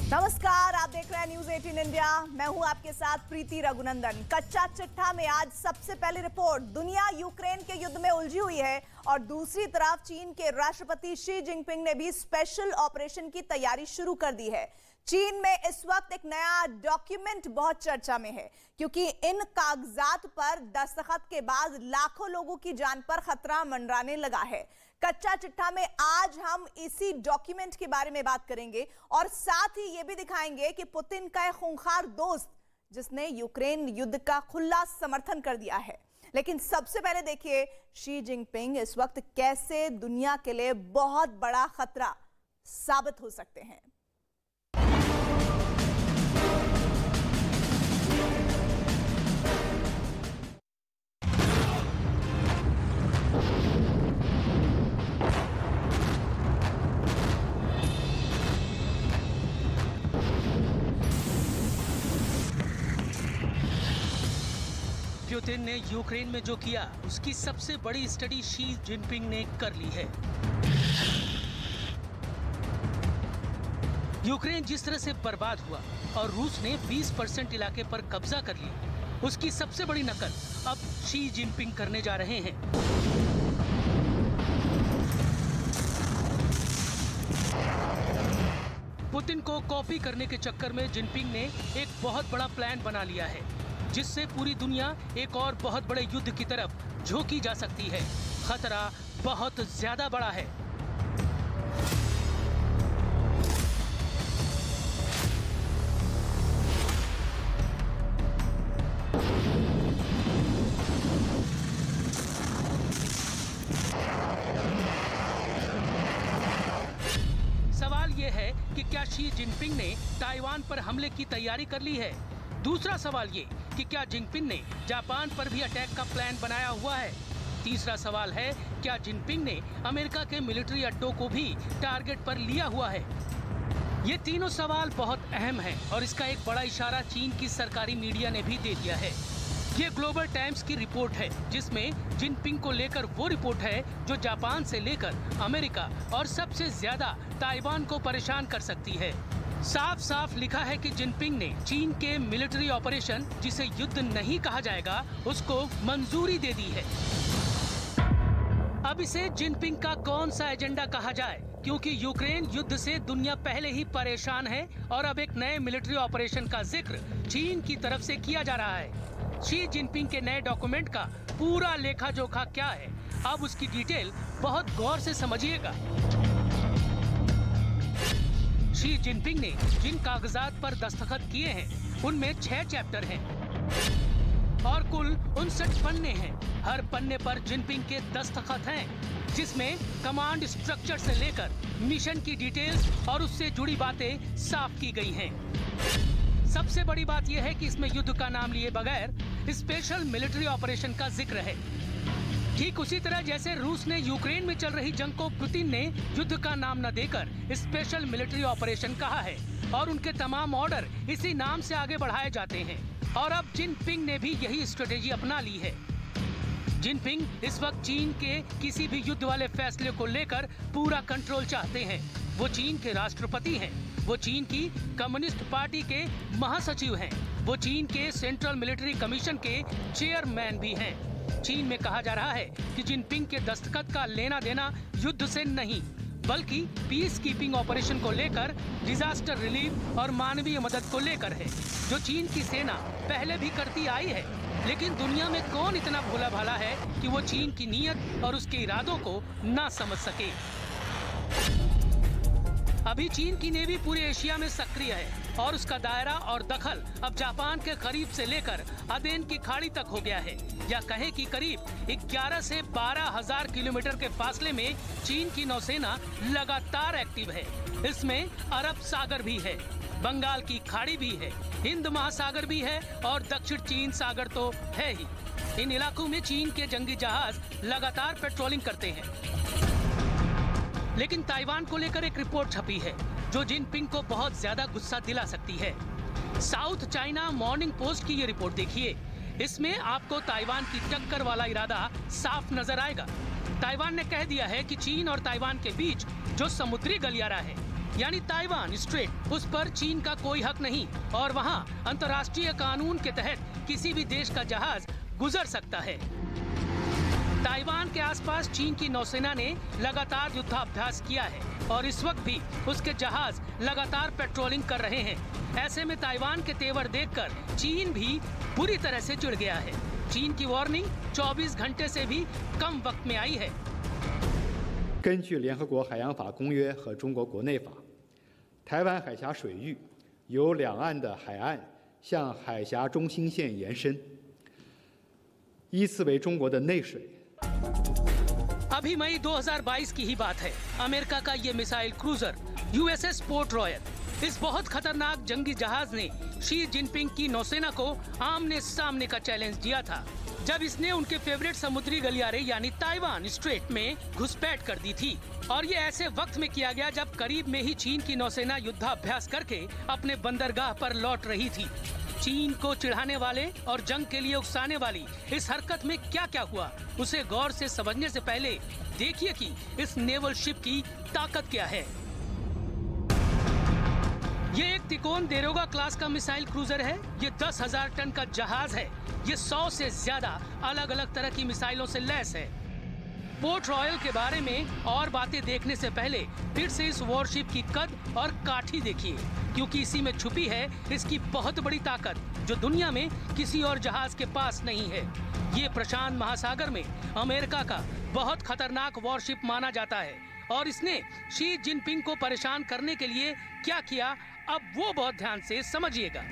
नमस्कार, आप देख रहे हैं न्यूज 18 इंडिया। मैं हूं आपके साथ प्रीति रघुनंदन। कच्चा चिट्ठा में आज सबसे पहली रिपोर्ट। दुनिया यूक्रेन के युद्ध में उलझी हुई है और दूसरी तरफ चीन के राष्ट्रपति शी जिनपिंग ने भी स्पेशल ऑपरेशन की तैयारी शुरू कर दी है। चीन में इस वक्त एक नया डॉक्यूमेंट बहुत चर्चा में है, क्योंकि इन कागजात पर दस्तखत के बाद लाखों लोगों की जान पर खतरा मंडराने लगा है। कच्चा चिट्ठा में आज हम इसी डॉक्यूमेंट के बारे में बात करेंगे और साथ ही यह भी दिखाएंगे कि पुतिन का एक खूंखार दोस्त जिसने यूक्रेन युद्ध का खुला समर्थन कर दिया है। लेकिन सबसे पहले देखिए शी जिनपिंग इस वक्त कैसे दुनिया के लिए बहुत बड़ा खतरा साबित हो सकते हैं। पुतिन ने यूक्रेन में जो किया उसकी सबसे बड़ी स्टडी शी जिनपिंग ने कर ली है। यूक्रेन जिस तरह से बर्बाद हुआ और रूस ने 20% इलाके पर कब्जा कर लिया, उसकी सबसे बड़ी नकल अब शी जिनपिंग करने जा रहे हैं। पुतिन को कॉपी करने के चक्कर में जिनपिंग ने एक बहुत बड़ा प्लान बना लिया है, जिससे पूरी दुनिया एक और बहुत बड़े युद्ध की तरफ झोंकी जा सकती है। खतरा बहुत ज्यादा बड़ा है। सवाल यह है कि क्या शी जिनपिंग ने ताइवान पर हमले की तैयारी कर ली है? दूसरा सवाल ये कि क्या जिनपिंग ने जापान पर भी अटैक का प्लान बनाया हुआ है? तीसरा सवाल है, क्या जिनपिंग ने अमेरिका के मिलिट्री अड्डों को भी टारगेट पर लिया हुआ है? ये तीनों सवाल बहुत अहम हैं और इसका एक बड़ा इशारा चीन की सरकारी मीडिया ने भी दे दिया है। ये ग्लोबल टाइम्स की रिपोर्ट है, जिसमें जिनपिंग को लेकर वो रिपोर्ट है जो जापान से लेकर अमेरिका और सबसे ज्यादा ताइवान को परेशान कर सकती है। साफ साफ लिखा है कि जिनपिंग ने चीन के मिलिट्री ऑपरेशन, जिसे युद्ध नहीं कहा जाएगा, उसको मंजूरी दे दी है। अब इसे जिनपिंग का कौन सा एजेंडा कहा जाए, क्योंकि यूक्रेन युद्ध से दुनिया पहले ही परेशान है और अब एक नए मिलिट्री ऑपरेशन का जिक्र चीन की तरफ से किया जा रहा है। शी जिनपिंग के नए डॉक्यूमेंट का पूरा लेखा जोखा क्या है, अब उसकी डिटेल बहुत गौर से समझिएगा। शी जिनपिंग ने जिन कागजात पर दस्तखत किए हैं उनमें 6 चैप्टर हैं और कुल 59 पन्ने हैं। हर पन्ने पर जिनपिंग के दस्तखत हैं, जिसमें कमांड स्ट्रक्चर से लेकर मिशन की डिटेल्स और उससे जुड़ी बातें साफ की गई हैं। सबसे बड़ी बात यह है कि इसमें युद्ध का नाम लिए बगैर स्पेशल मिलिट्री ऑपरेशन का जिक्र है। ठीक उसी तरह जैसे रूस ने यूक्रेन में चल रही जंग को पुतिन ने युद्ध का नाम न देकर स्पेशल मिलिट्री ऑपरेशन कहा है और उनके तमाम ऑर्डर इसी नाम से आगे बढ़ाए जाते हैं। और अब जिनपिंग ने भी यही स्ट्रेटेजी अपना ली है। जिनपिंग इस वक्त चीन के किसी भी युद्ध वाले फैसले को लेकर पूरा कंट्रोल चाहते हैं। वो चीन के राष्ट्रपति हैं, वो चीन की कम्युनिस्ट पार्टी के महासचिव हैं, वो चीन के सेंट्रल मिलिट्री कमीशन के चेयरमैन भी हैं। चीन में कहा जा रहा है कि जिनपिंग के दस्तखत का लेना देना युद्ध से नहीं, बल्कि पीस कीपिंग ऑपरेशन को लेकर, डिजास्टर रिलीफ और मानवीय मदद को लेकर है, जो चीन की सेना पहले भी करती आई है। लेकिन दुनिया में कौन इतना भोला भाला है कि वो चीन की नीयत और उसके इरादों को ना समझ सके। अभी चीन की नेवी पूरे एशिया में सक्रिय है और उसका दायरा और दखल अब जापान के करीब से लेकर अदेन की खाड़ी तक हो गया है, या कहें कि करीब 11 से 12,000 किलोमीटर के फासले में चीन की नौसेना लगातार एक्टिव है। इसमें अरब सागर भी है, बंगाल की खाड़ी भी है, हिंद महासागर भी है और दक्षिण चीन सागर तो है ही। इन इलाकों में चीन के जंगी जहाज लगातार पेट्रोलिंग करते हैं। लेकिन ताइवान को लेकर एक रिपोर्ट छपी है जो जिनपिंग को बहुत ज्यादा गुस्सा दिला सकती है। साउथ चाइना मॉर्निंग पोस्ट की ये रिपोर्ट देखिए। इसमें आपको ताइवान की टक्कर वाला इरादा साफ नजर आएगा। ताइवान ने कह दिया है कि चीन और ताइवान के बीच जो समुद्री गलियारा है यानी ताइवान स्ट्रेट, उस पर चीन का कोई हक नहीं और वहां अंतर्राष्ट्रीय कानून के तहत किसी भी देश का जहाज गुजर सकता है। ताइवान के आसपास चीन की नौसेना ने लगातार युद्धाभ्यास किया है और इस वक्त भी उसके जहाज लगातार पेट्रोलिंग कर रहे हैं। ऐसे में ताइवान के तेवर देखकर चीन भी बुरी तरह से चिढ़ गया है। चीन की वार्निंग 24 घंटे से भी कम वक्त में आई है। 根据联合国海洋法公约和中国国内法，台湾海峡水域由两岸的海岸向海峡中心线延伸，依次为中国的内水。 अभी मई 2022 की ही बात है। अमेरिका का ये missile cruiser USS port royal, इस बहुत खतरनाक जंगी जहाज ने शी जिनपिंग की नौसेना को आमने सामने का चैलेंज दिया था, जब इसने उनके फेवरेट समुद्री गलियारे यानी ताइवान स्ट्रेट में घुसपैठ कर दी थी। और ये ऐसे वक्त में किया गया जब करीब में ही चीन की नौसेना युद्धाभ्यास करके अपने बंदरगाह पर लौट रही थी। चीन को चिढ़ाने वाले और जंग के लिए उकसाने वाली इस हरकत में क्या क्या हुआ, उसे गौर से समझने से पहले देखिए कि इस नेवल शिप की ताकत क्या है। ये एक तिकोन देरोगा क्लास का मिसाइल क्रूजर है। ये 10,000 टन का जहाज है। ये 100 से ज्यादा अलग अलग तरह की मिसाइलों से लैस है। पोर्ट रॉयल के बारे में और बातें देखने से पहले फिर से इस वॉरशिप की कद और काठी देखिए, क्योंकि इसी में छुपी है इसकी बहुत बड़ी ताकत जो दुनिया में किसी और जहाज के पास नहीं है। ये प्रशांत महासागर में अमेरिका का बहुत खतरनाक वॉरशिप माना जाता है और इसने शी जिनपिंग को परेशान करने के लिए क्या किया, अब वो बहुत ध्यान से समझिएगा।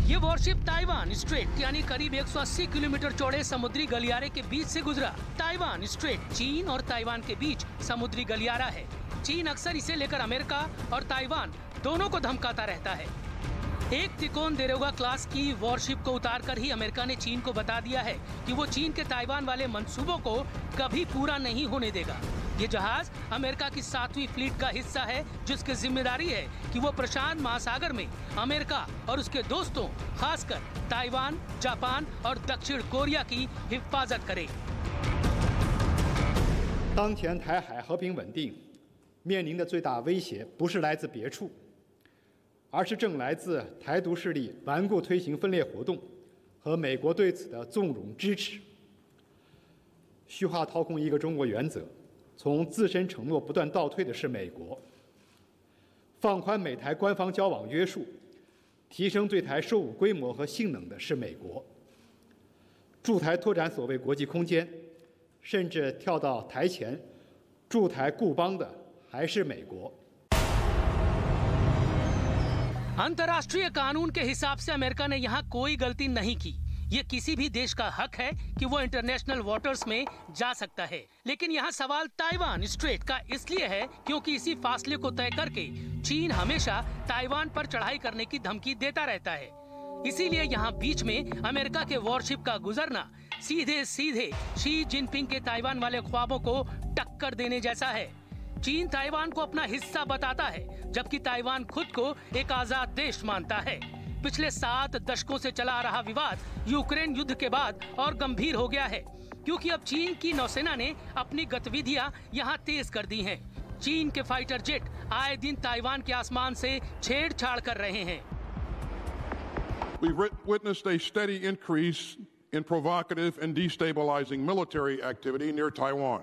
ये वॉरशिप ताइवान स्ट्रेट यानी करीब 180 किलोमीटर चौड़े समुद्री गलियारे के बीच से गुजरा। ताइवान स्ट्रेट चीन और ताइवान के बीच समुद्री गलियारा है। चीन अक्सर इसे लेकर अमेरिका और ताइवान दोनों को धमकाता रहता है। एक तिकोन देरोगा क्लास की वॉरशिप को उतारकर ही अमेरिका ने चीन को बता दिया है कि वो चीन के ताइवान वाले मंसूबों को कभी पूरा नहीं होने देगा। ये जहाज अमेरिका की 7वीं फ्लीट का हिस्सा है, जिसकी जिम्मेदारी है कि वो प्रशांत महासागर में अमेरिका और उसके दोस्तों खासकर ताइवान, जापान और दक्षिण कोरिया की हिफाजत करे। 当前台海和平稳定面临的最大威胁不是来自别处，而是正来自台独势力顽固推行分裂活动和美国对此的纵容支持。虚化掏空一个中国原则，从自身承诺不断倒退的是美国。放宽美台官方交往约束，提升对台售武规模和性能的是美国。驻台拓展所谓国际空间，甚至跳到台前驻台固邦的还是美国。 अंतर्राष्ट्रीय कानून के हिसाब से अमेरिका ने यहाँ कोई गलती नहीं की। ये किसी भी देश का हक है कि वो इंटरनेशनल वाटर्स में जा सकता है, लेकिन यहाँ सवाल ताइवान स्ट्रेट का इसलिए है क्योंकि इसी फासले को तय करके चीन हमेशा ताइवान पर चढ़ाई करने की धमकी देता रहता है। इसीलिए यहाँ बीच में अमेरिका के वॉरशिप का गुजरना सीधे सीधे शी जिनपिंग के ताइवान वाले ख्वाबों को टक्कर देने जैसा है। चीन ताइवान को अपना हिस्सा बताता है, जबकि ताइवान खुद को एक आजाद देश मानता है। पिछले 7 दशकों से चला आ रहा विवाद यूक्रेन युद्ध के बाद और गंभीर हो गया है, क्योंकि अब चीन की नौसेना ने अपनी गतिविधियां यहां तेज कर दी हैं। चीन के फाइटर जेट आए दिन ताइवान के आसमान से छेड़छाड़ कर रहे हैं। We've witnessed a steady increase in provocative and destabilizing military activity near Taiwan.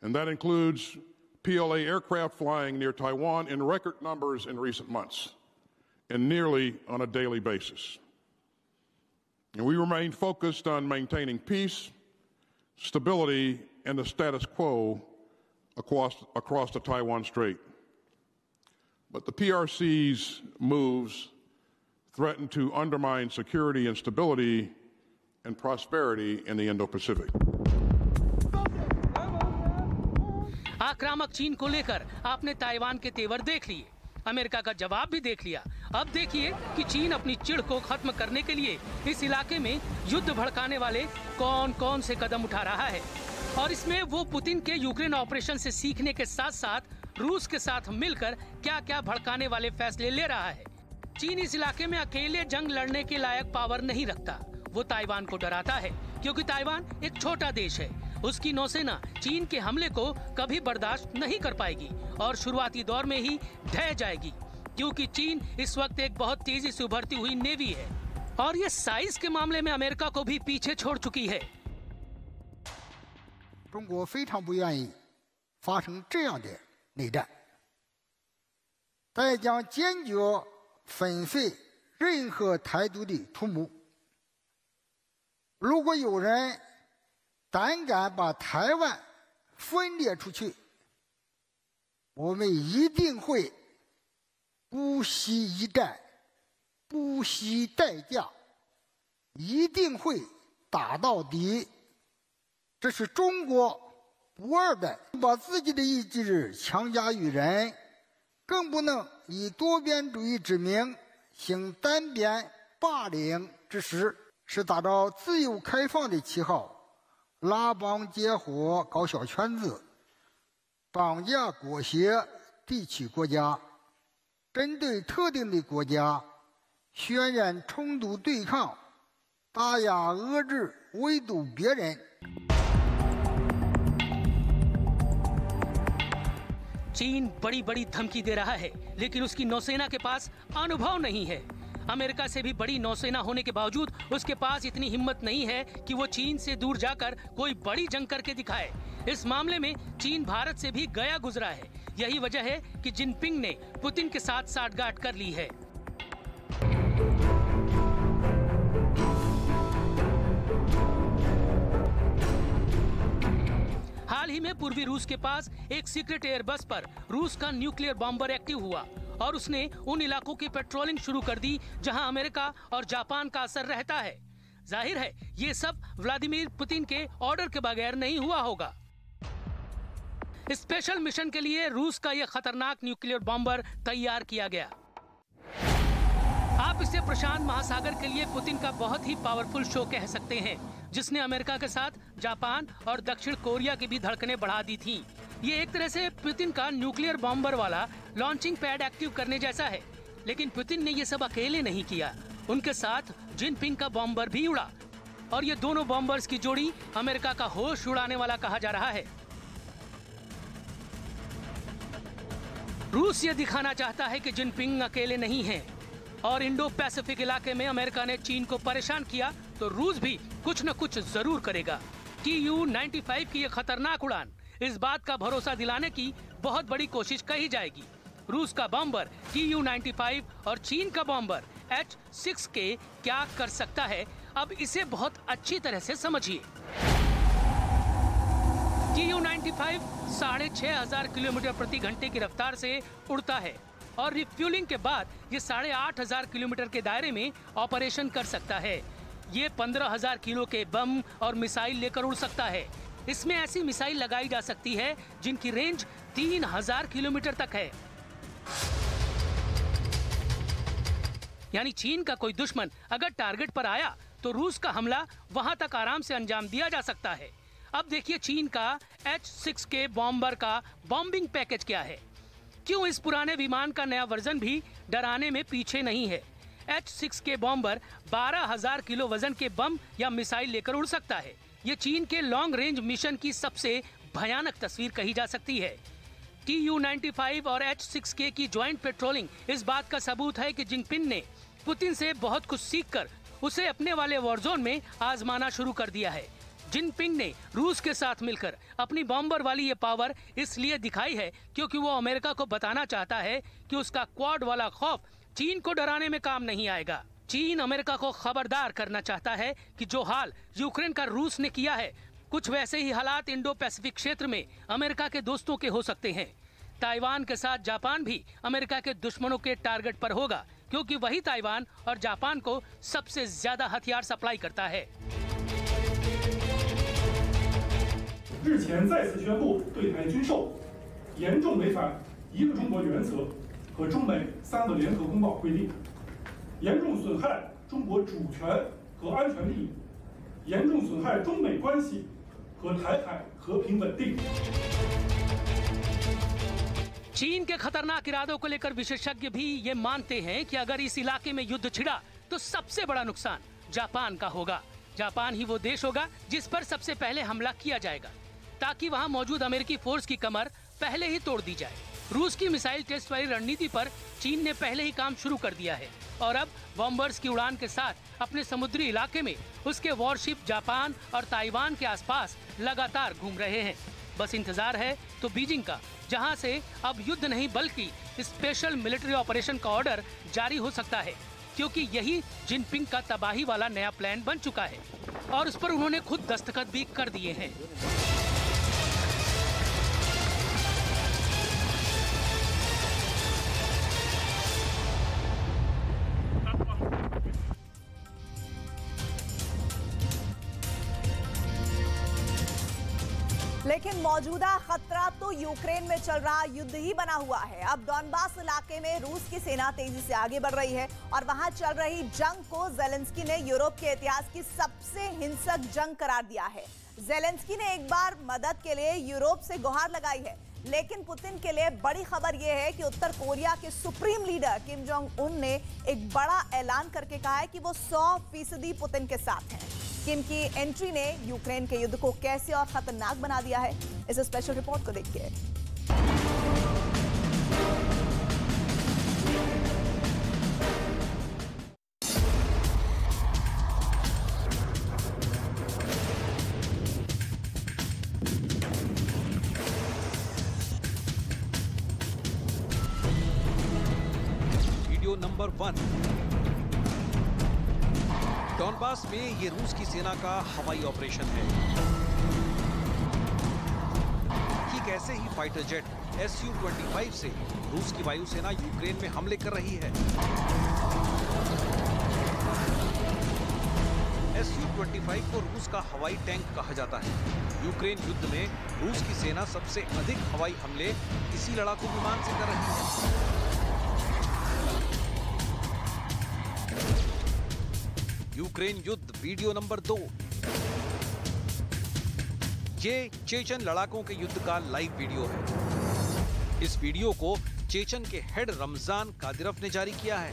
And that includes PLA aircraft flying near Taiwan in record numbers in recent months, and nearly on a daily basis. And we remain focused on maintaining peace, stability, and the status quo across the Taiwan Strait. But the PRC's moves threaten to undermine security and stability and prosperity in the Indo-Pacific. आक्रामक चीन को लेकर आपने Taiwan के तेवर देख लिए, America का जवाब भी देख लिया। अब देखिए कि चीन अपनी चिढ़ को खत्म करने के लिए इस इलाके में युद्ध भड़काने वाले कौन कौन से कदम उठा रहा है, और इसमें वो पुतिन के यूक्रेन ऑपरेशन से सीखने के साथ साथ रूस के साथ मिलकर क्या क्या भड़काने वाले फैसले ले रहा है। चीन इस इलाके में अकेले जंग लड़ने के लायक पावर नहीं रखता। वो ताइवान को डराता है, क्योंकि ताइवान एक छोटा देश है उसकी नौसेना चीन के हमले को कभी बर्दाश्त नहीं कर पाएगी और शुरुआती दौर में ही ढह जाएगी, क्योंकि चीन इस वक्त एक बहुत तेजी से उभरती हुई नेवी है और ये साइज के मामले में अमेरिका को भी पीछे छोड़ चुकी है। 中国非常不愿意发生这样的内战，但也将坚决粉碎任何台独的图谋。如果有人胆敢把台湾分裂出去，我们一定会不惜一战，不惜代价，一定会打到底。这是中国不二的，把自己的意志强加于人，更不能以多边主义之名行单边霸凌之实，是打着自由开放的旗号，拉帮结伙搞小圈子，绑架裹挟地区国家，针对特定的国家渲染冲突对抗，打压遏制围堵别人。 चीन बड़ी बड़ी धमकी दे रहा है, लेकिन उसकी नौसेना के पास अनुभव नहीं है। अमेरिका से भी बड़ी नौसेना होने के बावजूद उसके पास इतनी हिम्मत नहीं है कि वो चीन से दूर जाकर कोई बड़ी जंग करके दिखाए। इस मामले में चीन भारत से भी गया गुजरा है। यही वजह है कि जिनपिंग ने पुतिन के साथ साठगांठ कर ली है। हाल ही में पूर्वी रूस के पास एक सीक्रेट एयरबस पर रूस का न्यूक्लियर बॉम्बर एक्टिव हुआ और उसने उन इलाकों की पेट्रोलिंग शुरू कर दी जहां अमेरिका और जापान का असर रहता है। जाहिर है ये सब व्लादिमीर पुतिन के ऑर्डर के बगैर नहीं हुआ होगा। स्पेशल मिशन के लिए रूस का यह खतरनाक न्यूक्लियर बॉम्बर तैयार किया गया। आप इसे प्रशांत महासागर के लिए पुतिन का बहुत ही पावरफुल शो कह सकते हैं, जिसने अमेरिका के साथ जापान और दक्षिण कोरिया की भी धड़कनें बढ़ा दी थीं। ये एक तरह से पुतिन का न्यूक्लियर बॉम्बर वाला लॉन्चिंग पैड एक्टिव करने जैसा है। लेकिन पुतिन ने ये सब अकेले नहीं किया, उनके साथ जिनपिंग का बॉम्बर भी उड़ा और ये दोनों बॉम्बर्स की जोड़ी अमेरिका का होश उड़ाने वाला कहा जा रहा है। रूस ये दिखाना चाहता है कि जिनपिंग अकेले नहीं है और इंडो पैसिफिक इलाके में अमेरिका ने चीन को परेशान किया तो रूस भी कुछ न कुछ जरूर करेगा। Tu-95 की ये खतरनाक उड़ान इस बात का भरोसा दिलाने की बहुत बड़ी कोशिश कही जाएगी। रूस का बॉम्बर Tu-95 और चीन का बॉम्बर H-6K क्या कर सकता है, अब इसे बहुत अच्छी तरह से समझिए। Tu-95 6,500 किलोमीटर प्रति घंटे की रफ्तार से उड़ता है और रिफ्यूलिंग के बाद ये 8,500 किलोमीटर के दायरे में ऑपरेशन कर सकता है। ये 15,000 किलो के बम और मिसाइल लेकर उड़ सकता है। इसमें ऐसी मिसाइल लगाई जा सकती है जिनकी रेंज 3,000 किलोमीटर तक है। यानी चीन का कोई दुश्मन अगर टारगेट पर आया तो रूस का हमला वहां तक आराम से अंजाम दिया जा सकता है। अब देखिए चीन का H-6K बॉम्बर का बॉम्बिंग पैकेज क्या है। क्यों इस पुराने विमान का नया वर्जन भी डराने में पीछे नहीं है। H-6K बॉम्बर 12,000 किलो वजन के बम या मिसाइल लेकर उड़ सकता है। ये चीन के लॉन्ग रेंज मिशन की सबसे भयानक तस्वीर कही जा सकती है। Tu-95 और H-6K की ज्वाइंट पेट्रोलिंग इस बात का सबूत है कि जिनपिंग ने पुतिन से बहुत कुछ सीखकर उसे अपने वाले वॉरजोन में आजमाना शुरू कर दिया है। जिनपिंग ने रूस के साथ मिलकर अपनी बॉम्बर वाली ये पावर इसलिए दिखाई है क्योंकि वो अमेरिका को बताना चाहता है कि उसका क्वाड वाला खौफ चीन को डराने में काम नहीं आएगा। चीन अमेरिका को खबरदार करना चाहता है कि जो हाल यूक्रेन का रूस ने किया है, कुछ वैसे ही हालात इंडो पैसिफिक क्षेत्र में अमेरिका के दोस्तों के हो सकते हैं। ताइवान के साथ जापान भी अमेरिका के दुश्मनों के टारगेट पर होगा, क्योंकि वही ताइवान और जापान को सबसे ज्यादा हथियार सप्लाई करता है। 日前再次宣布对台军售，严重违反一个中国原则和中美3个联合公报规定，严重损害中国主权和安全利益，严重损害中美关系和台海和平稳定。 चीन के खतरनाक इरादों को लेकर विशेषज्ञ भी ये मानते हैं कि अगर इस इलाके में युद्ध छिड़ा तो सबसे बड़ा नुकसान जापान का होगा। जापान ही वो देश होगा जिस पर सबसे पहले हमला किया जाएगा, ताकि वहां मौजूद अमेरिकी फोर्स की कमर पहले ही तोड़ दी जाए। रूस की मिसाइल टेस्ट वाली रणनीति पर चीन ने पहले ही काम शुरू कर दिया है और अब बॉम्बर्स की उड़ान के साथ अपने समुद्री इलाके में उसके वॉरशिप जापान और ताइवान के आसपास लगातार घूम रहे हैं। बस इंतजार है तो बीजिंग का, जहां से अब युद्ध नहीं बल्कि स्पेशल मिलिट्री ऑपरेशन का ऑर्डर जारी हो सकता है, क्योंकि यही जिनपिंग का तबाही वाला नया प्लान बन चुका है और उस पर उन्होंने खुद दस्तखत भी कर दिए हैं। लेकिन मौजूदा खतरा तो यूक्रेन में चल रहा युद्ध ही बना हुआ है। अब डॉनबास इलाके में रूस की सेना तेजी से आगे बढ़ रही है और वहां चल रही जंग को जेलेंस्की ने यूरोप के इतिहास की सबसे हिंसक जंग करार दिया है। जेलेंस्की ने एक बार मदद के लिए यूरोप से गुहार लगाई है, लेकिन पुतिन के लिए बड़ी खबर यह है कि उत्तर कोरिया के supreme leader Kim Jong Un ने एक बड़ा ऐलान करके कहा है कि वो 100% पुतिन के साथ हैं। किम की एंट्री ने यूक्रेन के युद्ध को कैसे और खतरनाक बना दिया है, इस स्पेशल रिपोर्ट को देखिए। Video number 1। डॉनबास में ये रूस की सेना का हवाई ऑपरेशन है। ठीक ऐसे ही फाइटर जेट Su-25 से रूस की वायुसेना यूक्रेन में हमले कर रही है। Su-25 को रूस का हवाई टैंक कहा जाता है। यूक्रेन युद्ध में रूस की सेना सबसे अधिक हवाई हमले इसी लड़ाकू विमान से कर रही है। यूक्रेन युद्ध वीडियो नंबर 2। ये चेचन लड़ाकों के युद्ध का लाइव वीडियो है। इस वीडियो को चेचन के हेड रमजान कादिरोव ने जारी किया है।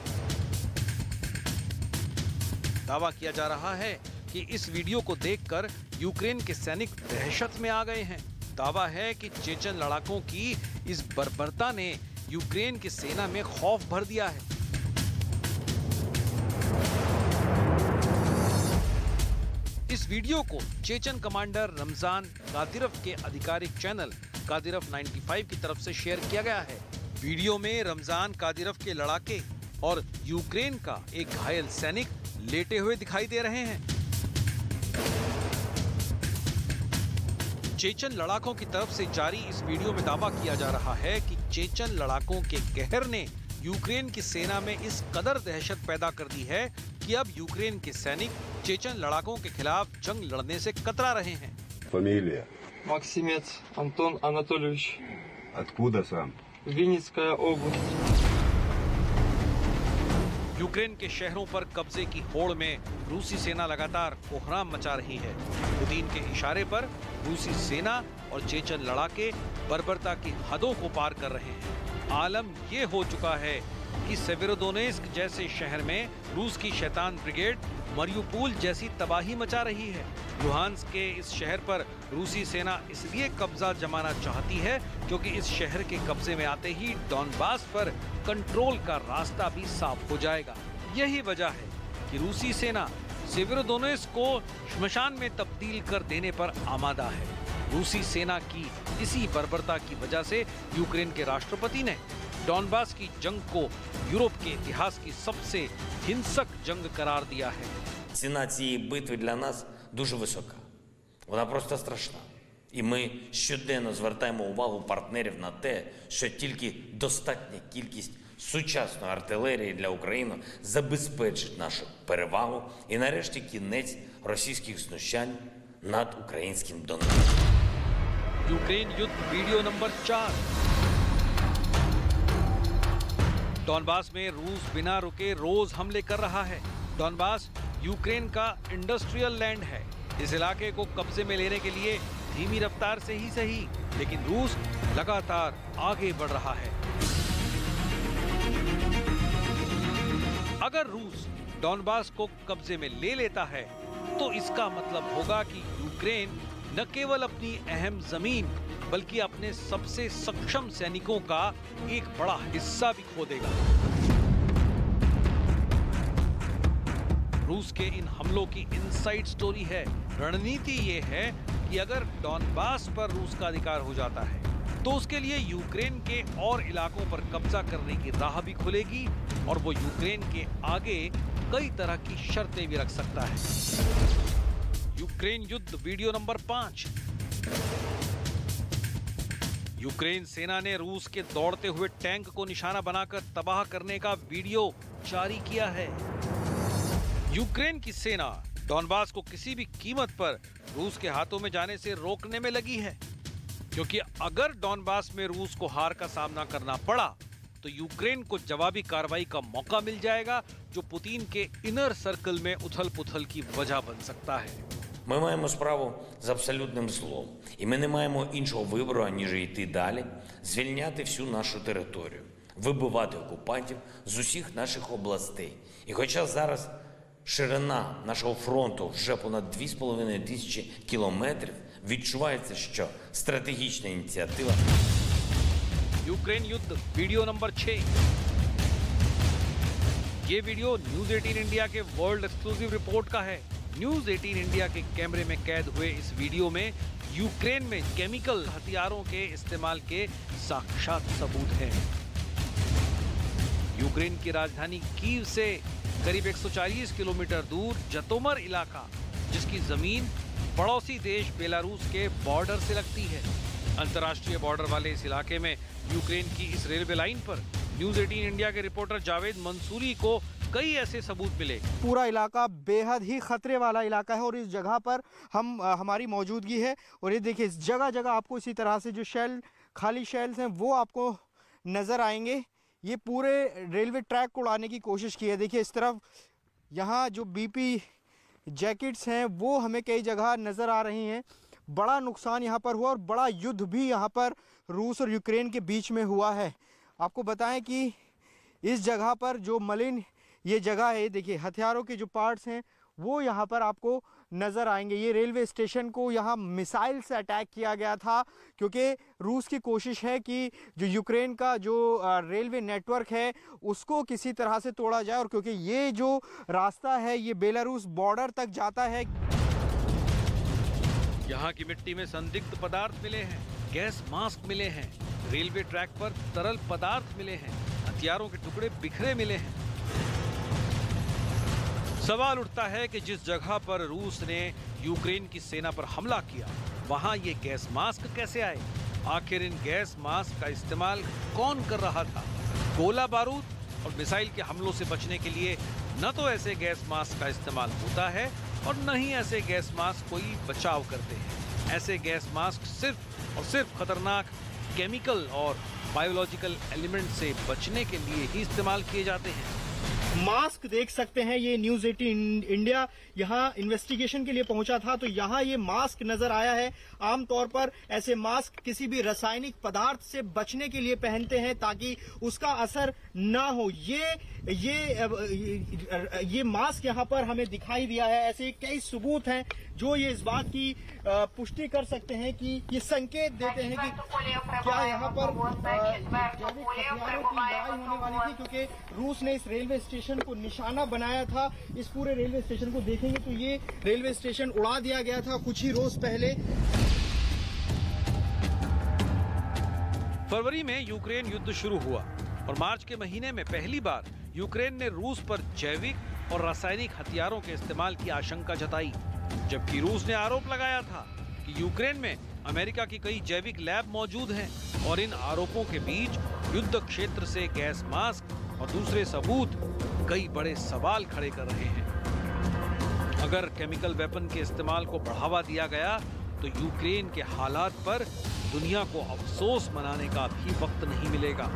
दावा किया जा रहा है कि इस वीडियो को देखकर यूक्रेन के सैनिक दहशत में आ गए हैं। दावा है कि चेचन लड़ाकों की इस बर्बरता ने यूक्रेन की सेना में खौफ भर दिया है। इस वीडियो को चेचन कमांडर रमजान कादिरोव के आधिकारिक चैनल कादिरोव 95 की तरफ से शेयर किया गया है। वीडियो में रमजान कादिरोव के लड़ाके और यूक्रेन का एक घायल सैनिक लेटे हुए दिखाई दे रहे हैं। चेचन लड़ाकों की तरफ से जारी इस वीडियो में दावा किया जा रहा है कि चेचन लड़ाकों के कहर ने यूक्रेन की सेना में इस कदर दहशत पैदा कर दी है कि अब यूक्रेन के सैनिक चेचन लड़ाकों के खिलाफ जंग लड़ने से कतरा रहे हैं। Фамилия? Максимец Антон Анатольевич. Откуда сам? Винницкая область. यूक्रेन के शहरों पर कब्जे की होड़ में रूसी सेना लगातार कोहराम मचा रही है। पुतिन के इशारे पर रूसी सेना और चेचन लड़ाके बर्बरता की हदों को पार कर रहे हैं। आलम ये हो चुका है कि सेवेरोडोनेस्क जैसे शहर में रूस की शैतान ब्रिगेड मरियुपोल जैसी तबाही मचा रही है। लुहांस्क के इस शहर पर रूसी सेना इसलिए कब्जा जमाना चाहती है क्योंकि इस शहर के कब्जे में आते ही डॉनबास पर कंट्रोल का रास्ता भी साफ हो जाएगा। यही वजह है कि रूसी सेना सेवेरोडोनेस्क को श्मशान में तब्दील कर देने पर आमादा है। रूसी सेना की इसी बर्बरता की वजह से यूक्रेन के राष्ट्रपति ने डॉनबास की जंग को यूरोप के इतिहास की सबसे हिंसक जंग करार दिया है। Ціна цієї битви для нас дуже висока. Вона просто страшна. І ми щоденно звертаємо увагу партнерів на те, що тільки достатня кількість сучасної артилерії для України забезпечить нашу перевагу і нарешті кінець російських знущань над українським Донбасом. यूक्रेन युद्ध वीडियो नंबर 4। डॉनबास में रूस बिना रुके रोज हमले कर रहा है। डॉनबास यूक्रेन का इंडस्ट्रियल लैंड है। इस इलाके को कब्जे में लेने के लिए धीमी रफ्तार से ही सही, लेकिन रूस लगातार आगे बढ़ रहा है। अगर रूस डॉनबास को कब्जे में ले लेता है तो इसका मतलब होगा कि यूक्रेन न केवल अपनी अहम जमीन बल्कि अपने सबसे सक्षम सैनिकों का एक बड़ा हिस्सा भी खो देगा। रूस के इन हमलों की इनसाइड स्टोरी है। रणनीति ये है कि अगर डॉनबास पर रूस का अधिकार हो जाता है तो उसके लिए यूक्रेन के और इलाकों पर कब्जा करने की राह भी खुलेगी और वो यूक्रेन के आगे कई तरह की शर्तें भी रख सकता है। यूक्रेन युद्ध वीडियो नंबर 5। यूक्रेन सेना ने रूस के दौड़ते हुए टैंक को निशाना बनाकर तबाह करने का वीडियो जारी किया है। यूक्रेन की सेना डॉनबास को किसी भी कीमत पर रूस के हाथों में जाने से रोकने में लगी है, क्योंकि अगर डॉनबास में रूस को हार का सामना करना पड़ा तो यूक्रेन को जवाबी कार्रवाई का मौका मिल जाएगा, जो पुतिन के इनर सर्कल में उथल-पुथल की वजह बन सकता है। Ми маємо справу з абсолютним злом, і ми не маємо іншого вибору, аніж йти далі, звільняти всю нашу територію, вибивати окупантів з усіх наших областей. І хоча зараз ширина нашого фронту вже понад 2500 кілометрів, відчувається, що стратегічна ініціатива. यूक्रेन युद्ध वीडियो नंबर 6। ये वीडियो न्यूज 18 इंडिया के वर्ल्ड एक्सक्लूसिव रिपोर्ट का है। न्यूज 18 इंडिया के कैमरे में कैद हुए इस वीडियो में यूक्रेन में केमिकल हथियारों के इस्तेमाल के साक्षात सबूत हैं। यूक्रेन की राजधानी कीव से करीब 140 किलोमीटर दूर जतोमर इलाका, जिसकी जमीन पड़ोसी देश बेलारूस के बॉर्डर से लगती है। अंतर्राष्ट्रीय बॉर्डर वाले इस इलाके में यूक्रेन की इस रेलवे लाइन पर न्यूज 18 इंडिया के रिपोर्टर जावेद मंसूरी को कई ऐसे सबूत मिले। पूरा इलाका बेहद ही खतरे वाला इलाका है और इस जगह पर हमारी मौजूदगी है। और ये देखिए, जगह जगह आपको इसी तरह से जो खाली शेल्स हैं वो आपको नज़र आएंगे। ये पूरे रेलवे ट्रैक को उड़ाने की कोशिश की है। देखिए इस तरफ यहाँ जो BP जैकेट्स हैं वो हमें कई जगह नज़र आ रही हैं। बड़ा नुकसान यहाँ पर हुआ और बड़ा युद्ध भी यहाँ पर रूस और यूक्रेन के बीच में हुआ है। आपको बताएं कि इस जगह पर जो मलिन ये जगह है, देखिए हथियारों के जो पार्ट्स हैं वो यहाँ पर आपको नज़र आएंगे। ये रेलवे स्टेशन को यहाँ मिसाइल से अटैक किया गया था, क्योंकि रूस की कोशिश है कि जो यूक्रेन का जो रेलवे नेटवर्क है उसको किसी तरह से तोड़ा जाए, और क्योंकि ये जो रास्ता है ये बेलारूस बॉर्डर तक जाता है। यहाँ की मिट्टी में संदिग्ध पदार्थ मिले हैं, गैस मास्क मिले हैं, रेलवे ट्रैक पर तरल पदार्थ मिले हैं, हथियारों के टुकड़े बिखरे मिले हैं। सवाल उठता है कि जिस जगह पर रूस ने यूक्रेन की सेना पर हमला किया वहां ये गैस मास्क कैसे आए? आखिर इन गैस मास्क का इस्तेमाल कौन कर रहा था? गोला बारूद और मिसाइल के हमलों से बचने के लिए न तो ऐसे गैस मास्क का इस्तेमाल होता है और न ही ऐसे गैस मास्क कोई बचाव करते हैं। ऐसे गैस मास्क सिर्फ और सिर्फ खतरनाक केमिकल और बायोलॉजिकल एलिमेंट से बचने के लिए ही इस्तेमाल किए जाते हैं। मास्क देख सकते हैं, ये न्यूज 18 इंडिया यहाँ इन्वेस्टिगेशन के लिए पहुंचा था तो यहाँ ये मास्क नजर आया है। आमतौर पर ऐसे मास्क किसी भी रासायनिक पदार्थ से बचने के लिए पहनते हैं ताकि उसका असर ना हो। ये मास्क यहाँ पर हमें दिखाई दिया है। ऐसे कई सबूत हैं जो ये इस बात की पुष्टि कर सकते हैं कि ये संकेत देते हैं कि क्या यहाँ पर जैविक हथियारों की लड़ाई होने वाली थी, क्योंकि रूस ने इस रेलवे स्टेशन को निशाना बनाया था। इस पूरे रेलवे स्टेशन को देखेंगे तो ये रेलवे स्टेशन उड़ा दिया गया था कुछ ही रोज पहले। फरवरी में यूक्रेन युद्ध शुरू हुआ और मार्च के महीने में पहली बार यूक्रेन ने रूस पर जैविक और रासायनिक हथियारों के इस्तेमाल की आशंका जताई, जबकि रूस ने आरोप लगाया था कि यूक्रेन में अमेरिका की कई जैविक लैब मौजूद हैं और इन आरोपों के बीच युद्ध क्षेत्र से गैस मास्क और दूसरे सबूत कई बड़े सवाल खड़े कर रहे हैं। अगर केमिकल वेपन के इस्तेमाल को बढ़ावा दिया गया तो यूक्रेन के हालात पर दुनिया को अफसोस मनाने का भी वक्त नहीं मिलेगा,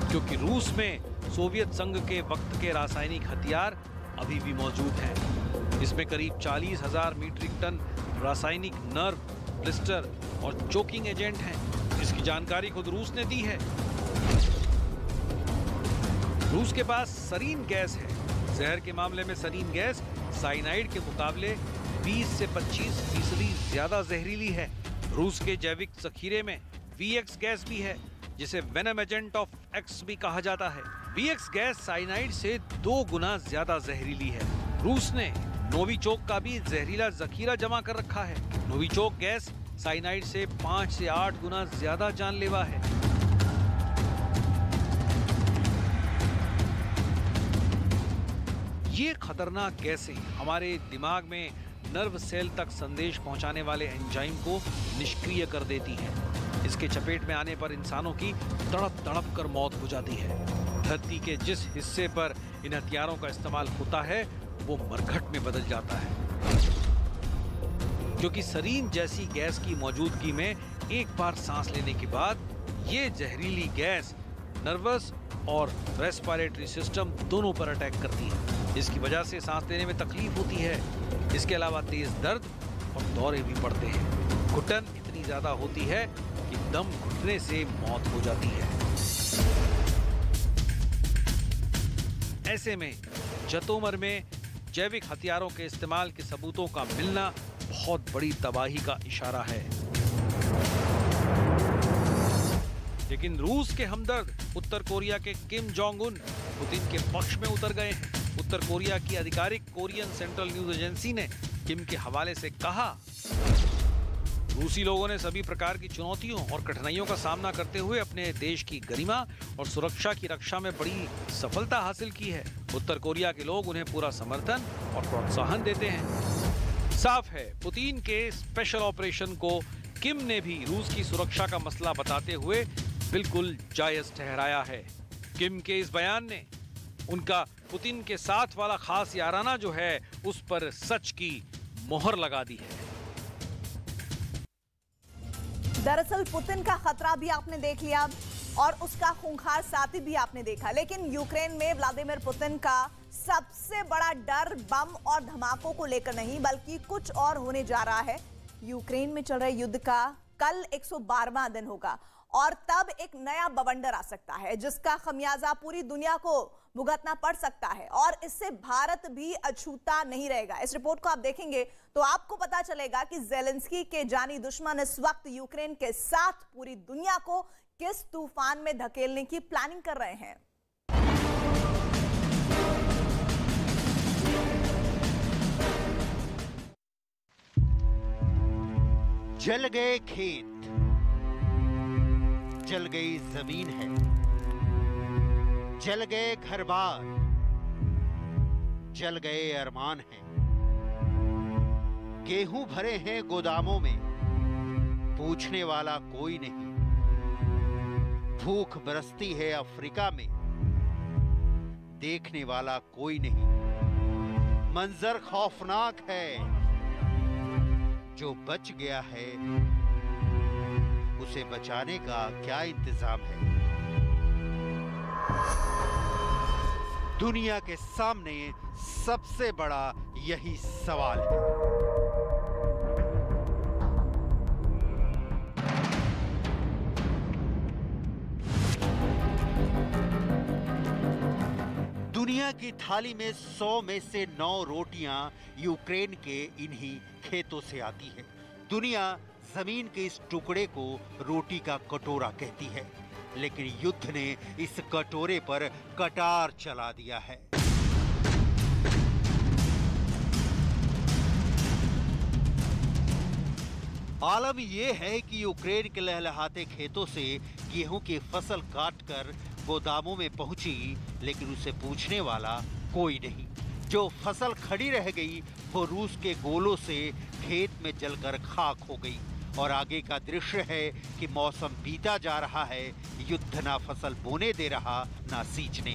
क्योंकि रूस में सोवियत संघ के वक्त के रासायनिक हथियार अभी भी मौजूद हैं। इसमें करीब 40,000 मीट्रिक टन रासायनिक नर्व, ब्लिस्टर और चोकिंग एजेंट हैं। इसकी जानकारी खुद रूस ने दी है। रूस के पास सरीन गैस है। जहर के मामले में सरीन गैस साइनाइड के मुकाबले 20 से 25% ज्यादा जहरीली है। रूस के जैविक जखीरे में VX गैस भी है, जिसे वेनम एजेंट ऑफ X भी कहा जाता है। VX गैस साइनाइड से 2 गुना ज्यादा जहरीली है। रूस ने नोविचोक का भी जहरीला जखीरा जमा कर रखा है। नोविचोक गैस साइनाइड से 5 से 8 गुना ज्यादा जानलेवा है। ये खतरनाक गैसें हमारे दिमाग में नर्व सेल तक संदेश पहुंचाने वाले एंजाइम को निष्क्रिय कर देती हैं। इसके चपेट में आने पर इंसानों की तड़प तड़प कर मौत हो जाती है। धरती के जिस हिस्से पर इन हथियारों का इस्तेमाल होता है वो मरघट में बदल जाता है, क्योंकि सरीन जैसी गैस की मौजूदगी में एक बार सांस लेने के बाद ये जहरीली गैस नर्वस और रेस्पिरेटरी सिस्टम दोनों पर अटैक करती है। इसकी वजह से सांस लेने में तकलीफ होती है। इसके अलावा तेज दर्द और दौरे भी पड़ते हैं। घुटन इतनी ज्यादा होती है कि दम घुटने से मौत हो जाती है। ऐसे में जतोमर में जैविक हथियारों के इस्तेमाल के सबूतों का मिलना बहुत बड़ी तबाही का इशारा है। लेकिन रूस के हमदर्द उत्तर कोरिया के किम जोंग उन पुतिन के पक्ष में उतर गए हैं। उत्तर कोरिया की आधिकारिक कोरियन सेंट्रल न्यूज एजेंसी ने किम के हवाले से कहा, रूसी लोगों ने सभी प्रकार की चुनौतियों और कठिनाइयों का सामना करते हुए अपने देश की गरिमा और सुरक्षा की रक्षा में बड़ी सफलता हासिल की है। उत्तर कोरिया के लोग उन्हें पूरा समर्थन और प्रोत्साहन देते हैं। साफ है, पुतिन के स्पेशल ऑपरेशन को किम ने भी रूस की सुरक्षा का मसला बताते हुए बिल्कुल जायज ठहराया है। किम के इस बयान ने उनका पुतिन के साथ वाला खास याराना जो है उस पर सच की मोहर लगा दी है। दरअसल पुतिन का खतरा भी आपने देख लिया और उसका खूंखार साथी भी आपने देखा, लेकिन यूक्रेन में व्लादिमीर पुतिन का सबसे बड़ा डर बम और धमाकों को लेकर नहीं बल्कि कुछ और होने जा रहा है। यूक्रेन में चल रहे युद्ध का कल 112वां दिन होगा और तब एक नया बवंडर आ सकता है जिसका खमियाजा पूरी दुनिया को भुगतना पड़ सकता है और इससे भारत भी अछूता नहीं रहेगा। इस रिपोर्ट को आप देखेंगे तो आपको पता चलेगा कि ज़ेलेंस्की के जानी दुश्मन इस वक्त यूक्रेन के साथ पूरी दुनिया को किस तूफान में धकेलने की प्लानिंग कर रहे हैं। जल गए खेत, जल गई जमीन है, जल गए घर बार, जल गए अरमान हैं। गेहूं भरे हैं गोदामों में, पूछने वाला कोई नहीं। भूख बरसती है अफ्रीका में, देखने वाला कोई नहीं। मंजर खौफनाक है, जो बच गया है उसे बचाने का क्या इंतजाम है। दुनिया के सामने सबसे बड़ा यही सवाल है। दुनिया की थाली में 100 में से 9 रोटियां यूक्रेन के इन्हीं खेतों से आती है। दुनिया जमीन के इस टुकड़े को रोटी का कटोरा कहती है, लेकिन युद्ध ने इस कटोरे पर कटार चला दिया है। आलम यह है कि यूक्रेन के लहलहाते खेतों से गेहूं की फसल काटकर गोदामों में पहुंची, लेकिन उसे पूछने वाला कोई नहीं। जो फसल खड़ी रह गई वो रूस के गोलों से खेत में जलकर खाक हो गई। और आगे का दृश्य है कि मौसम बीता जा रहा है, युद्ध ना फसल बोने दे रहा ना सींचने।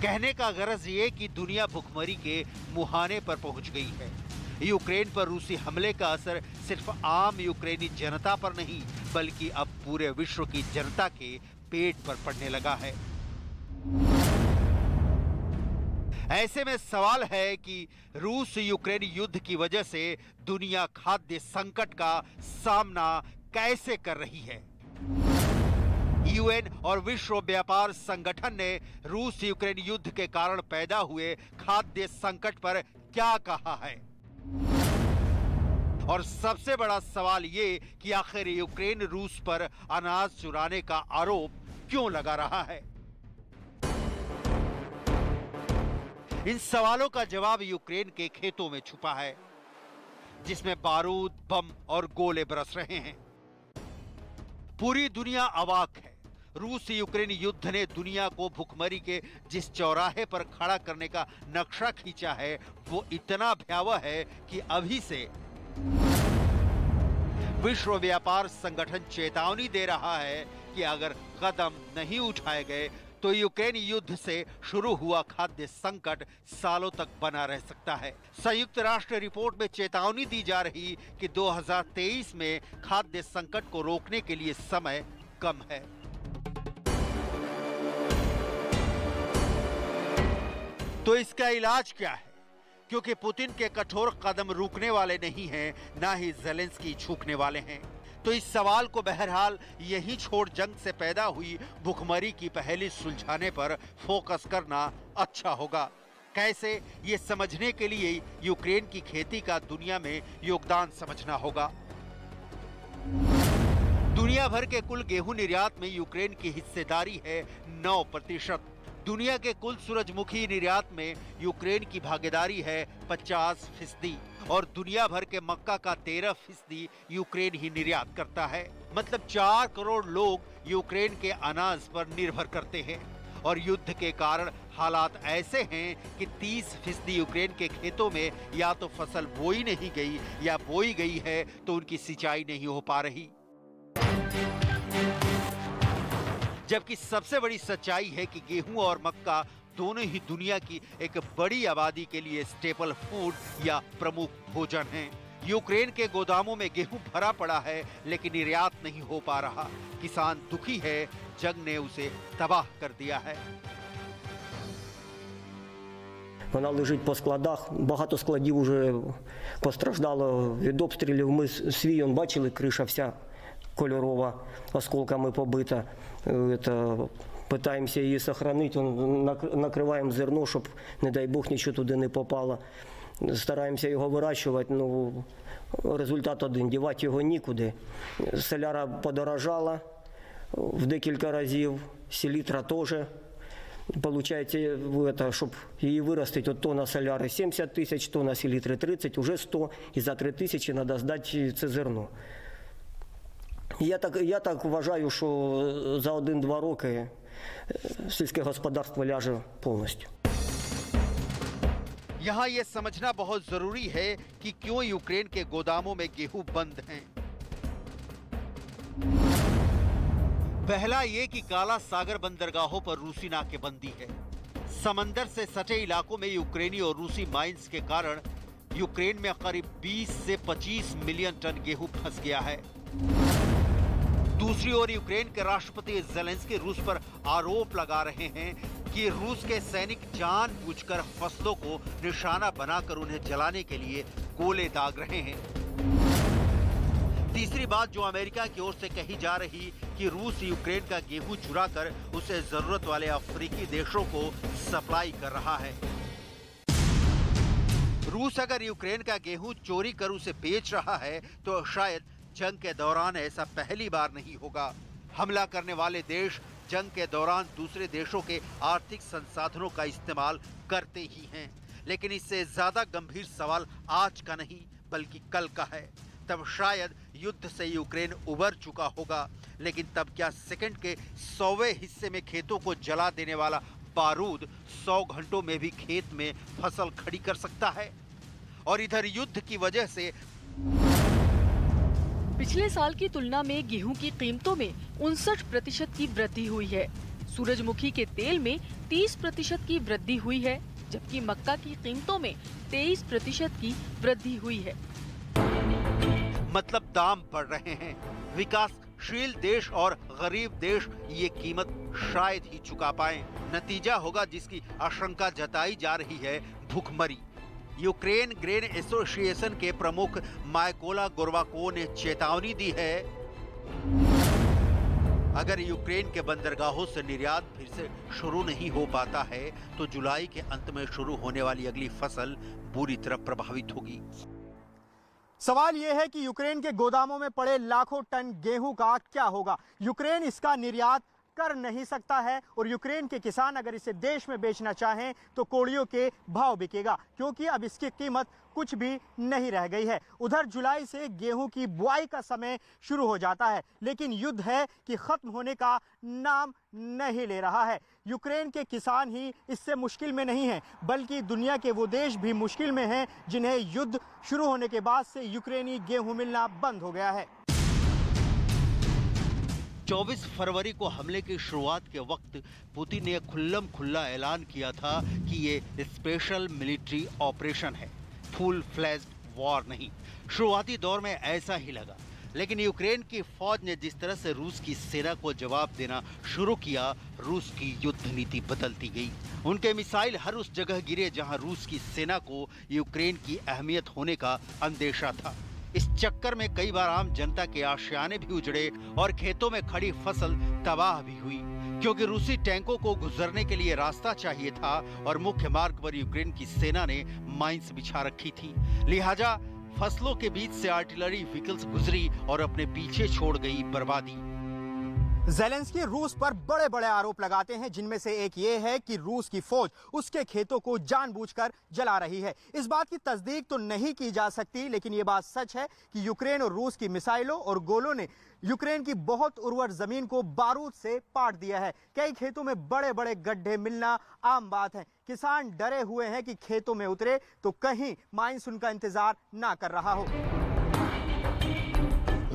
कहने का गरज ये कि दुनिया भुखमरी के मुहाने पर पहुंच गई है। यूक्रेन पर रूसी हमले का असर सिर्फ आम यूक्रेनी जनता पर नहीं बल्कि अब पूरे विश्व की जनता के पेट पर पड़ने लगा है। ऐसे में सवाल है कि रूस यूक्रेन युद्ध की वजह से दुनिया खाद्य संकट का सामना कैसे कर रही है। यूएन और विश्व व्यापार संगठन ने रूस यूक्रेन युद्ध के कारण पैदा हुए खाद्य संकट पर क्या कहा है। और सबसे बड़ा सवाल ये कि आखिर यूक्रेन रूस पर अनाज चुराने का आरोप क्यों लगा रहा है। इन सवालों का जवाब यूक्रेन के खेतों में छुपा है, जिसमें बारूद, बम और गोले बरस रहे हैं। पूरी दुनिया अवाक है। रूस यूक्रेन युद्ध ने दुनिया को भुखमरी के जिस चौराहे पर खड़ा करने का नक्शा खींचा है वो इतना भयावह है कि अभी से विश्व व्यापार संगठन चेतावनी दे रहा है कि अगर कदम नहीं उठाए गए तो यूक्रेन युद्ध से शुरू हुआ खाद्य संकट सालों तक बना रह सकता है। संयुक्त राष्ट्र रिपोर्ट में चेतावनी दी जा रही कि 2023 में खाद्य संकट को रोकने के लिए समय कम है। तो इसका इलाज क्या है? क्योंकि पुतिन के कठोर कदम रुकने वाले नहीं हैं, ना ही ज़ेलेंस्की झुकने वाले हैं। तो इस सवाल को बहरहाल यही छोड़ जंग से पैदा हुई भुखमरी की पहेली सुलझाने पर फोकस करना अच्छा होगा। कैसे, ये समझने के लिए यूक्रेन की खेती का दुनिया में योगदान समझना होगा। दुनिया भर के कुल गेहूं निर्यात में यूक्रेन की हिस्सेदारी है 9%। दुनिया के कुल सूरजमुखी निर्यात में यूक्रेन की भागीदारी है 50% और दुनिया भर के मक्का का 13% यूक्रेन ही निर्यात करता है। मतलब 4 करोड़ लोग यूक्रेन के अनाज पर निर्भर करते हैं और युद्ध के कारण हालात ऐसे हैं कि 30% यूक्रेन के खेतों में या तो फसल बोई नहीं गई या बोई गई है तो उनकी सिंचाई नहीं हो पा रही। जबकि सबसे बड़ी सच्चाई है कि गेहूं और मक्का दोनों ही दुनिया की एक बड़ी आबादी के लिए स्टेपल फूड या प्रमुख भोजन हैं। यूक्रेन के गोदामों में गेहूं भरा पड़ा है लेकिन निर्यात नहीं हो पा रहा। किसान दुखी है, जंग ने उसे तबाह कर दिया है। Вона лежить по складах, багато складів уже постраждало від обстрілів. Ми свій, бачили, криша вся кольорова, осколками побита. Питаємося її сохранити, накриваємо зерно, щоб, не дай Бог, нічого туди не попало. Стараємося його вирощувати, результат один, дівати його нікуди. Соляра подорожала в декілька разів, селітра теж. Получається, щоб її виростити, от тонна соляри 70 тисяч, тонна селітри 30, уже 100, і за 3 тисячі треба здати це зерно. Я так вважаю, що за 1-2 роки сільське господарство ляже повністю. यहाँ ये समझना बहुत जरूरी है कि क्यों यूक्रेन के गोदामों में गेहूं बंद हैं। पहला ये कि काला सागर बंदरगाहों पर रूसी नाकेबंदी है। समंदर से सटे इलाकों में यूक्रेनी और रूसी माइंस के कारण यूक्रेन में करीब 20 से 25 मिलियन टन गेहूं फंस गया है। दूसरी ओर यूक्रेन के राष्ट्रपति ज़ेलेंस्की रूस पर आरोप लगा रहे हैं कि रूस के सैनिक जानबूझकर फसलों को निशाना बनाकर उन्हें जलाने के लिए गोले दाग रहे हैं। तीसरी बात जो अमेरिका की ओर से कही जा रही कि रूस यूक्रेन का गेहूं चुराकर उसे जरूरत वाले अफ्रीकी देशों को सप्लाई कर रहा है। रूस अगर यूक्रेन का गेहूं चोरी कर उसे बेच रहा है तो शायद जंग के दौरान ऐसा पहली बार नहीं होगा। हमला करने वाले देश जंग के दौरान दूसरे देशों के आर्थिक संसाधनों का इस्तेमाल करते ही हैं। लेकिन इससे ज्यादा गंभीर सवाल आज का नहीं बल्कि कल का है। तब शायद युद्ध से यूक्रेन उबर चुका होगा, लेकिन तब क्या सेकंड के 100वें हिस्से में खेतों को जला देने वाला बारूद 100 घंटों में भी खेत में फसल खड़ी कर सकता है? और इधर युद्ध की वजह से पिछले साल की तुलना में गेहूं की कीमतों में 59% की वृद्धि हुई है। सूरजमुखी के तेल में 30% की वृद्धि हुई है, जबकि मक्का की कीमतों में 23% की वृद्धि हुई है। मतलब दाम बढ़ रहे हैं। विकासशील देश और गरीब देश ये कीमत शायद ही चुका पाएं। नतीजा होगा जिसकी आशंका जताई जा रही है भुखमरी। यूक्रेन ग्रेन एसोसिएशन के प्रमुख मायकोला गोरवाको ने चेतावनी दी है, अगर यूक्रेन के बंदरगाहों से निर्यात फिर से शुरू नहीं हो पाता है तो जुलाई के अंत में शुरू होने वाली अगली फसल बुरी तरह प्रभावित होगी। सवाल यह है कि यूक्रेन के गोदामों में पड़े लाखों टन गेहूं का क्या होगा। यूक्रेन इसका निर्यात कर नहीं सकता है और यूक्रेन के किसान अगर इसे देश में बेचना चाहें तो कोड़ियों के भाव बिकेगा, क्योंकि अब इसकी कीमत कुछ भी नहीं रह गई है। उधर जुलाई से गेहूं की बुआई का समय शुरू हो जाता है, लेकिन युद्ध है कि खत्म होने का नाम नहीं ले रहा है। यूक्रेन के किसान ही इससे मुश्किल में नहीं हैं, बल्कि दुनिया के वो देश भी मुश्किल में हैं जिन्हें युद्ध शुरू होने के बाद से यूक्रेनी गेहूं मिलना बंद हो गया है। 24 फरवरी को हमले की शुरुआत के वक्त पुतिन ने खुल्लम खुल्ला ऐलान किया था कि ये स्पेशल मिलिट्री ऑपरेशन है, फुल फ्लेज्ड वॉर नहीं। शुरुआती दौर में ऐसा ही लगा, लेकिन यूक्रेन की फौज ने जिस तरह से रूस की सेना को जवाब देना शुरू किया, रूस की युद्ध नीति बदलती गई। उनके मिसाइल हर उस जगह गिरे जहां रूस की सेना को यूक्रेन की अहमियत होने का अंदेशा था। इस चक्कर में कई बार आम जनता के आशियाने भी उजड़े और खेतों में खड़ी फसल तबाह भी हुई, क्योंकि रूसी टैंकों को गुजरने के लिए रास्ता चाहिए था और मुख्य मार्ग पर यूक्रेन की सेना ने माइंस बिछा रखी थी। लिहाजा फसलों के बीच से आर्टिलरी व्हीकल्स गुजरी और अपने पीछे छोड़ गई बर्बादी। ज़ेलेंस्की रूस पर बड़े बड़े आरोप लगाते हैं, जिनमें से एक ये है कि रूस की फौज उसके खेतों को जानबूझकर जला रही है। इस बात की तस्दीक तो नहीं की जा सकती, लेकिन ये बात सच है कि यूक्रेन और रूस की मिसाइलों और गोलों ने यूक्रेन की बहुत उर्वर जमीन को बारूद से पाट दिया है। कई खेतों में बड़े बड़े गड्ढे मिलना आम बात है। किसान डरे हुए हैं कि खेतों में उतरे तो कहीं माइंस उनका इंतजार ना कर रहा हो।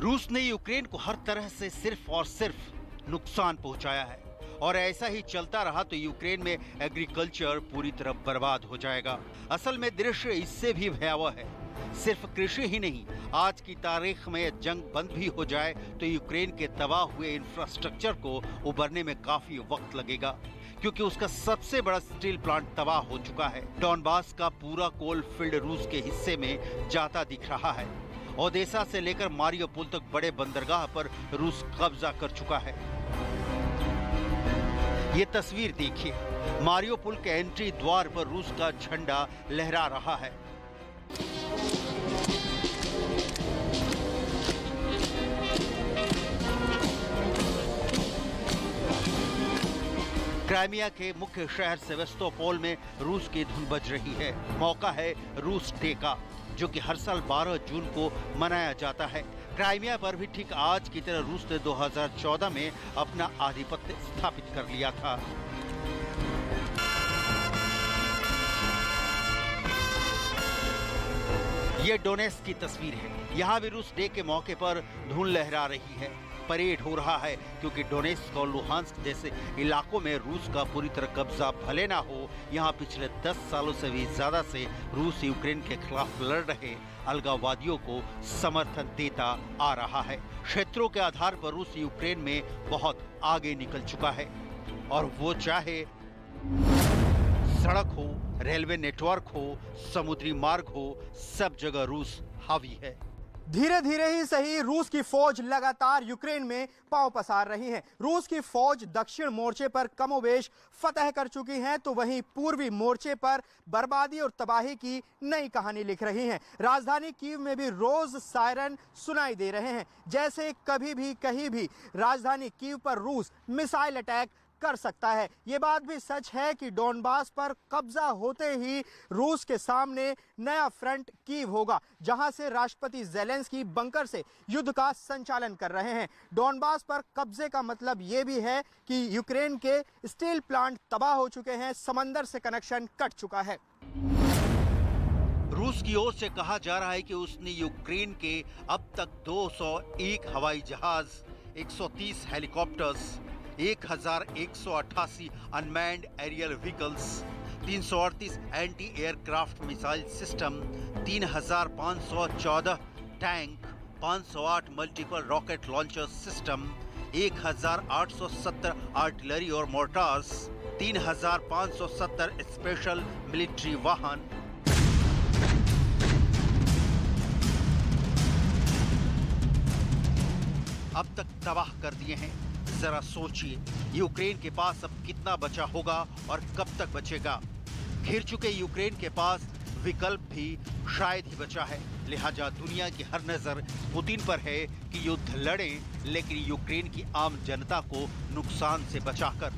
रूस ने यूक्रेन को हर तरह से सिर्फ और सिर्फ नुकसान पहुंचाया है, और ऐसा ही चलता रहा तो यूक्रेन में एग्रीकल्चर पूरी तरह बर्बाद हो जाएगा। असल में दृश्य इससे भी भयावह है। सिर्फ कृषि ही नहीं, आज की तारीख में जंग बंद भी हो जाए तो यूक्रेन के तबाह हुए इंफ्रास्ट्रक्चर को उबरने में काफी वक्त लगेगा, क्योंकि उसका सबसे बड़ा स्टील प्लांट तबाह हो चुका है। डॉनबास का पूरा कोल फील्ड रूस के हिस्से में जाता दिख रहा है। ओदेसा से लेकर मारियोपोल तक बड़े बंदरगाह पर रूस कब्जा कर चुका है। ये तस्वीर देखिए, मारियोपोल के एंट्री द्वार पर रूस का झंडा लहरा रहा है। क्राइमिया के मुख्य शहर सेवेस्तोपोल में रूस की धुन बज रही है। मौका है रूस डे का, जो कि हर साल 12 जून को मनाया जाता है। क्राइमिया पर भी ठीक आज की तरह रूस ने 2014 में अपना आधिपत्य स्थापित कर लिया था। ये डोनेट्स्क की तस्वीर है। यहाँ भी रूस डे के मौके पर धुन लहरा रही है। परेड हो रहा है, क्योंकि डोनेट्स्क और लुहांस्क जैसे इलाकों में रूस का पूरी तरह कब्जा भले ना हो, यहाँ पिछले 10 सालों से भी ज्यादा से रूस यूक्रेन के खिलाफ लड़ रहे अलगाववादियों को समर्थन देता आ रहा है। क्षेत्रों के आधार पर रूस यूक्रेन में बहुत आगे निकल चुका है, और वो चाहे सड़क हो, रेलवे नेटवर्क हो, समुद्री मार्ग हो, सब जगह रूस हावी है। धीरे धीरे ही सही, रूस की फौज लगातार यूक्रेन में पांव पसार रही है। रूस की फौज दक्षिण मोर्चे पर कमोबेश फतह कर चुकी है, तो वहीं पूर्वी मोर्चे पर बर्बादी और तबाही की नई कहानी लिख रही है। राजधानी कीव में भी रोज सायरन सुनाई दे रहे हैं, जैसे कभी भी कहीं भी राजधानी कीव पर रूस मिसाइल अटैक कर सकता है। ये बात भी सच है कि डोनबास पर कब्जा होते ही रूस के सामने नया फ्रंट कीव होगा, जहां से राष्ट्रपति ज़ेलेंस्की बंकर से युद्ध का संचालन कर रहे हैं। डोनबास पर कब्जे का मतलब ये भी है कि यूक्रेन के स्टील प्लांट तबाह हो चुके हैं, समंदर से कनेक्शन कट चुका है। रूस की ओर से कहा जा रहा है कि उसने यूक्रेन के अब तक 201 हवाई जहाज, 130 helicopters, 1188 unmanned aerial vehicles, 338 anti aircraft missile system, 3514 tank, 508 multiple rocket launcher system, 1870 artillery और मोर्टार्स, 3570 स्पेशल मिलिट्री वाहन, अब तक तबाह कर दिए हैं। जरा सोचिए, यूक्रेन के पास अब कितना बचा होगा और कब तक बचेगा। घिर चुके यूक्रेन के पास विकल्प भी शायद ही बचा है। लिहाजा दुनिया की हर नजर पुतिन पर है कि युद्ध लड़ें, लेकिन यूक्रेन की आम जनता को नुकसान से बचाकर,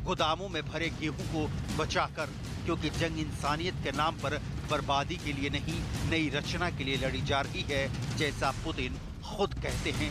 गोदामों में भरे गेहूं को बचाकर, क्योंकि जंग इंसानियत के नाम पर बर्बादी के लिए नहीं, नई रचना के लिए लड़ी जा रही है, जैसा पुतिन खुद कहते हैं।